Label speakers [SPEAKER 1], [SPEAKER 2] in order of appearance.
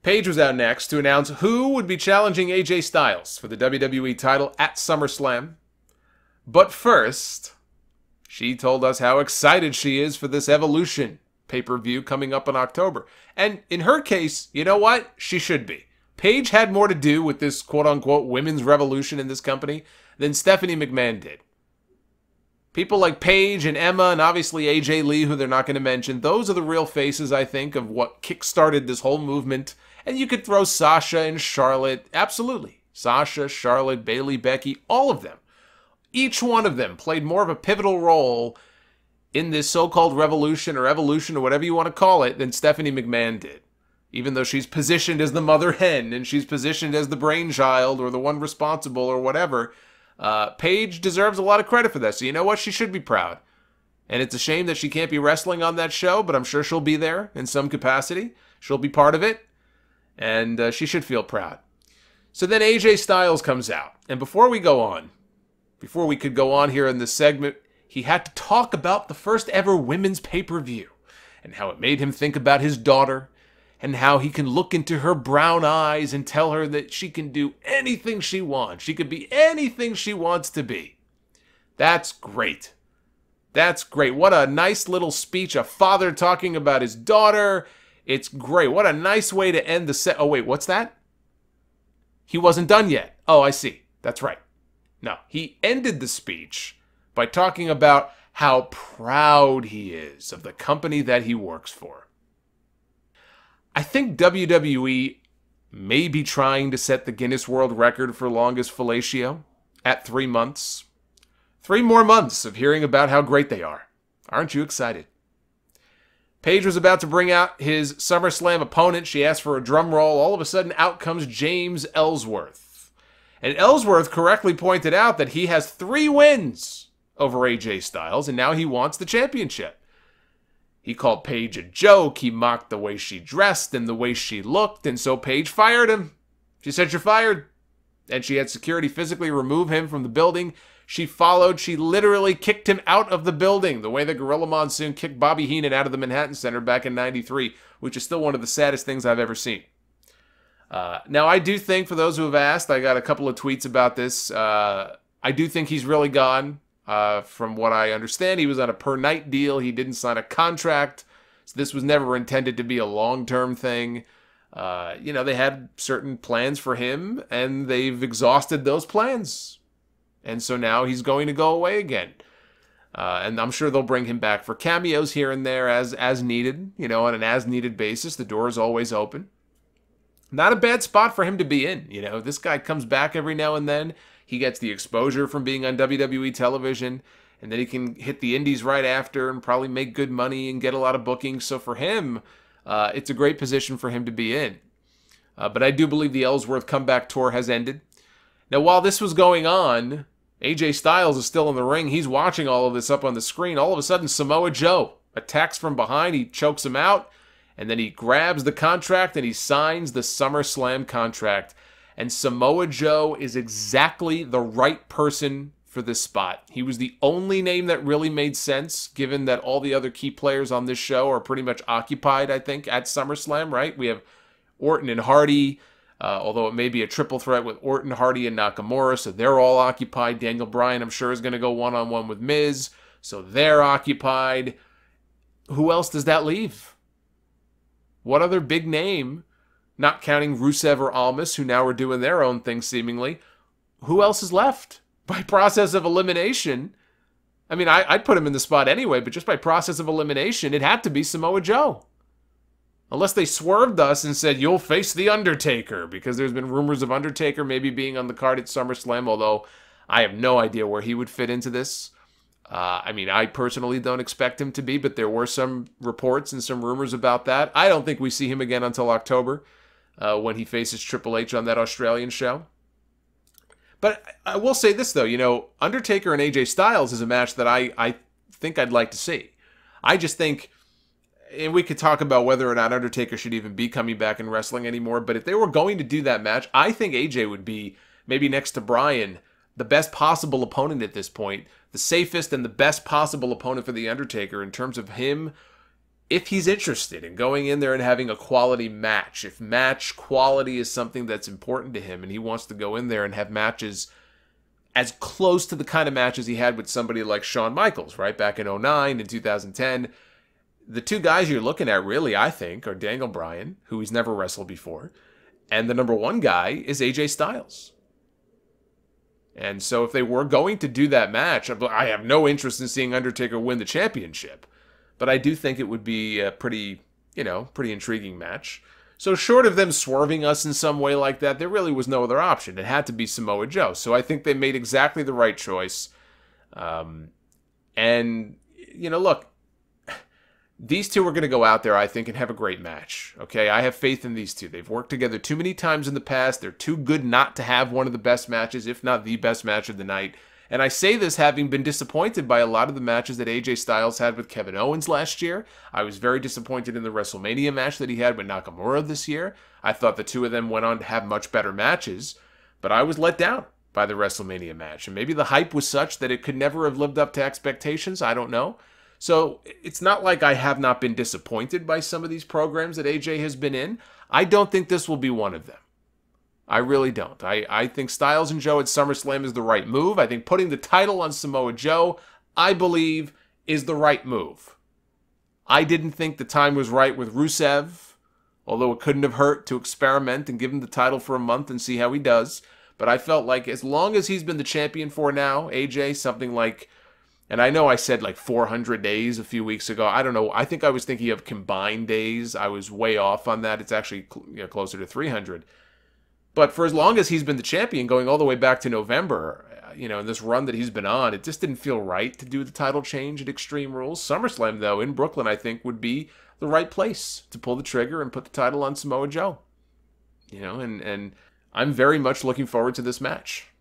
[SPEAKER 1] Paige was out next to announce who would be challenging AJ Styles for the WWE title at SummerSlam. But first, she told us how excited she is for this Evolution pay-per-view coming up in October. And in her case, you know what? She should be. Paige had more to do with this quote-unquote women's revolution in this company than Stephanie McMahon did. People like Paige and Emma and obviously AJ Lee, who they're not going to mention, those are the real faces, I think, of what kickstarted this whole movement. And you could throw Sasha and Charlotte, absolutely. Sasha, Charlotte, Bayley, Becky, all of them. Each one of them played more of a pivotal role in this so-called revolution or evolution or whatever you want to call it than Stephanie McMahon did. Even though she's positioned as the mother hen and she's positioned as the brainchild or the one responsible or whatever, Paige deserves a lot of credit for that. So you know what? She should be proud. And it's a shame that she can't be wrestling on that show, but I'm sure she'll be there in some capacity. She'll be part of it. And she should feel proud. So then AJ Styles comes out. And before we could go on here in this segment, he had to talk about the first ever women's pay-per-view and how it made him think about his daughter and how he can look into her brown eyes and tell her that she can do anything she wants. She could be anything she wants to be. That's great. That's great. What a nice little speech. A father talking about his daughter. It's great. What a nice way to end the set. Oh, wait, what's that? He wasn't done yet. Oh, I see. That's right. No, he ended the speech by talking about how proud he is of the company that he works for. I think WWE may be trying to set the Guinness World Record for longest fellatio at 3 months. 3 more months of hearing about how great they are. Aren't you excited? Paige was about to bring out his SummerSlam opponent. She asked for a drum roll. All of a sudden, out comes James Ellsworth. And Ellsworth correctly pointed out that he has 3 wins over AJ Styles, and now he wants the championship. He called Paige a joke. He mocked the way she dressed and the way she looked, and so Paige fired him. She said, "You're fired." And she had security physically remove him from the building. She followed. She literally kicked him out of the building, the way the Gorilla Monsoon kicked Bobby Heenan out of the Manhattan Center back in '93, which is still one of the saddest things I've ever seen. Now, I do think, for those who have asked, I got a couple of tweets about this. I do think he's really gone. From what I understand, he was on a per-night deal. He didn't sign a contract. So this was never intended to be a long-term thing. They had certain plans for him, and they've exhausted those plans. And so now he's going to go away again. And I'm sure they'll bring him back for cameos here and there as needed. On an as-needed basis. The door is always open. Not a bad spot for him to be in. This guy comes back every now and then. He gets the exposure from being on WWE television, and then he can hit the indies right after and probably make good money and get a lot of bookings. So for him, it's a great position for him to be in. But I do believe the Ellsworth comeback tour has ended. Now, while this was going on, AJ Styles is still in the ring. He's watching all of this up on the screen. All of a sudden, Samoa Joe attacks from behind. He chokes him out, and then he grabs the contract and he signs the SummerSlam contract. And Samoa Joe is exactly the right person for this spot. He was the only name that really made sense, given that all the other key players on this show are pretty much occupied, I think, at SummerSlam, right? We have Orton and Hardy, although it may be a triple threat with Orton, Hardy, and Nakamura, so they're all occupied. Daniel Bryan, I'm sure, is going to go one-on-one with Miz, so they're occupied. Who else does that leave? What other big name, not counting Rusev or Almas, who now are doing their own thing seemingly, who else is left? By process of elimination, I mean, I'd put him in the spot anyway, but just by process of elimination, it had to be Samoa Joe. Unless they swerved us and said, you'll face The Undertaker, because there's been rumors of Undertaker maybe being on the card at SummerSlam, although I have no idea where he would fit into this. I personally don't expect him to be, but there were some reports and some rumors about that. I don't think we see him again until October, when he faces Triple H on that Australian show. But I will say this, though, Undertaker and AJ Styles is a match that I think I'd like to see. I just think, and we could talk about whether or not Undertaker should even be coming back in wrestling anymore, but if they were going to do that match, I think AJ would be, maybe next to Bryan, the best possible opponent at this point, the safest and the best possible opponent for The Undertaker in terms of him if he's interested in going in there and having a quality match, if match quality is something that's important to him and he wants to go in there and have matches as close to the kind of matches he had with somebody like Shawn Michaels, right, back in 2009 and 2010, the two guys you're looking at really, I think, are Daniel Bryan, who he's never wrestled before, and the number one guy is AJ Styles. And so if they were going to do that match, I have no interest in seeing Undertaker win the championship. But I do think it would be a pretty intriguing match. So short of them swerving us in some way like that, there really was no other option. It had to be Samoa Joe. So I think they made exactly the right choice. Look, these two are going to go out there, I think, and have a great match. Okay, I have faith in these two. They've worked together too many times in the past. They're too good not to have one of the best matches, if not the best match of the night. And I say this having been disappointed by a lot of the matches that AJ Styles had with Kevin Owens last year. I was very disappointed in the WrestleMania match that he had with Nakamura this year. I thought the two of them went on to have much better matches, but I was let down by the WrestleMania match. And maybe the hype was such that it could never have lived up to expectations. I don't know. So it's not like I have not been disappointed by some of these programs that AJ has been in. I don't think this will be one of them. I really don't. I think Styles and Joe at SummerSlam is the right move. I think putting the title on Samoa Joe, I believe, is the right move. I didn't think the time was right with Rusev, although it couldn't have hurt to experiment and give him the title for a month and see how he does. But I felt like as long as he's been the champion for now, AJ, something like, and I know I said like 400 days a few weeks ago. I don't know. I think I was thinking of combined days. I was way off on that. It's actually closer to 300. But for as long as he's been the champion, going all the way back to November, in this run that he's been on, it just didn't feel right to do the title change at Extreme Rules. SummerSlam, though, in Brooklyn, I think, would be the right place to pull the trigger and put the title on Samoa Joe. And I'm very much looking forward to this match.